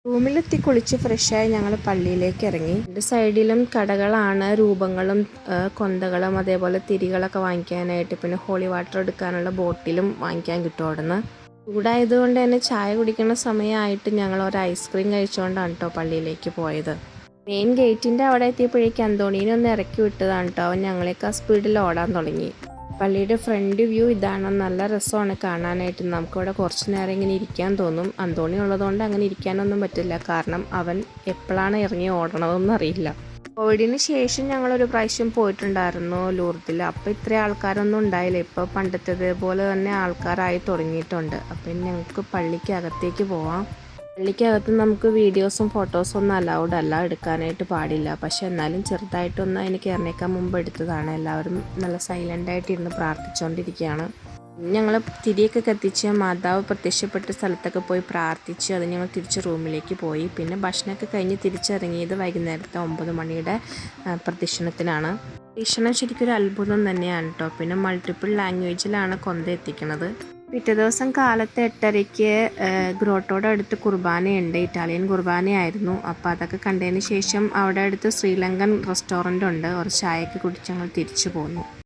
റൂമിലെത്തി കുളിച്ച് ഫ്രഷായി ഞങ്ങൾ പള്ളിയിലേക്ക് ഇറങ്ങി. രണ്ട് സൈഡിലും കടകളാണ്, രൂപങ്ങളും കൊന്തകളും അതേപോലെ തിരികളൊക്കെ വാങ്ങിക്കാനായിട്ട്. പിന്നെ ഹോളി വാട്ടർ എടുക്കാനുള്ള ബോട്ടിലും വാങ്ങിക്കാൻ കിട്ടും അവിടെ നിന്ന്. ചൂടായതുകൊണ്ട് തന്നെ ചായ കുടിക്കുന്ന സമയമായിട്ട് ഞങ്ങൾ ഒരു ഐസ്ക്രീം കഴിച്ചുകൊണ്ടാണ് കേട്ടോ പള്ളിയിലേക്ക് പോയത്. മെയിൻ ഗേറ്റിൻ്റെ അവിടെ എത്തിയപ്പോഴേക്കും അന്തോണീനെ ഒന്ന് ഇറക്കി വിട്ടതാണ് കേട്ടോ. അവൻ ഞങ്ങളേക്കാൾ സ്പീഡിൽ ഓടാൻ തുടങ്ങി. പള്ളിയുടെ ഫ്രണ്ട് വ്യൂ ഇതാണ്. നല്ല രസമാണ് കാണാനായിട്ട്. നമുക്കിവിടെ കുറച്ച് നേരം ഇങ്ങനെ ഇരിക്കാൻ തോന്നും. അന്തോണി ഉള്ളതുകൊണ്ട് അങ്ങനെ ഇരിക്കാനൊന്നും പറ്റില്ല, കാരണം അവൻ എപ്പോഴാണ് ഇറങ്ങി ഓടണതെന്ന് അറിയില്ല. കോവിഡിന് ശേഷം ഞങ്ങളൊരു പ്രാവശ്യം പോയിട്ടുണ്ടായിരുന്നു ലൂർദിൽ. അപ്പോൾ ഇത്രയും ആൾക്കാരൊന്നും ഉണ്ടായില്ല. ഇപ്പോൾ പണ്ടത്തേതുപോലെ തന്നെ ആൾക്കാരായി തുടങ്ങിയിട്ടുണ്ട്. അപ്പം ഞങ്ങൾക്ക് പള്ളിക്കകത്തേക്ക് പോവാം. പള്ളിക്കകത്ത് നമുക്ക് വീഡിയോസും ഫോട്ടോസും ഒന്നും അലൗഡ് അല്ല, എടുക്കാനായിട്ട് പാടില്ല. പക്ഷെ എന്നാലും ചെറുതായിട്ടൊന്ന് എനിക്ക് ഇറങ്ങിയേക്കാൻ മുമ്പ് എടുത്തതാണ്. എല്ലാവരും നല്ല സൈലൻ്റായിട്ട് ഇരുന്ന് പ്രാർത്ഥിച്ചുകൊണ്ടിരിക്കുകയാണ്. ഞങ്ങൾ തിരിയൊക്കെ കത്തിച്ച് മാതാവ് പ്രത്യക്ഷപ്പെട്ട സ്ഥലത്തൊക്കെ പോയി പ്രാർത്ഥിച്ച് അത് ഞങ്ങൾ തിരിച്ച് റൂമിലേക്ക് പോയി. പിന്നെ ഭക്ഷണമൊക്കെ കഴിഞ്ഞ് തിരിച്ചിറങ്ങിയത് വൈകുന്നേരത്തെ 9 മണിയുടെ പ്രദക്ഷിണത്തിനാണ്. പ്രദക്ഷിണം ശരിക്കും ഒരു അത്ഭുതം തന്നെയാണ് കേട്ടോ. പിന്നെ മൾട്ടിപ്പിൾ ലാംഗ്വേജിലാണ് കൊന്ത എത്തിക്കുന്നത്. പിറ്റേ ദിവസം കാലത്ത് 8:30-ക്ക് ഗ്രോട്ടോയുടെ അടുത്ത് കുർബാനയുണ്ട്. ഇറ്റാലിയൻ കുർബാനയായിരുന്നു. അപ്പോൾ അതൊക്കെ കണ്ടതിന് ശേഷം അവിടെ അടുത്ത് ശ്രീലങ്കൻ റെസ്റ്റോറൻ്റ് ഉണ്ട്. ഒരു ചായയൊക്കെ കുടിച്ച് ഞങ്ങൾ തിരിച്ചു പോന്നു.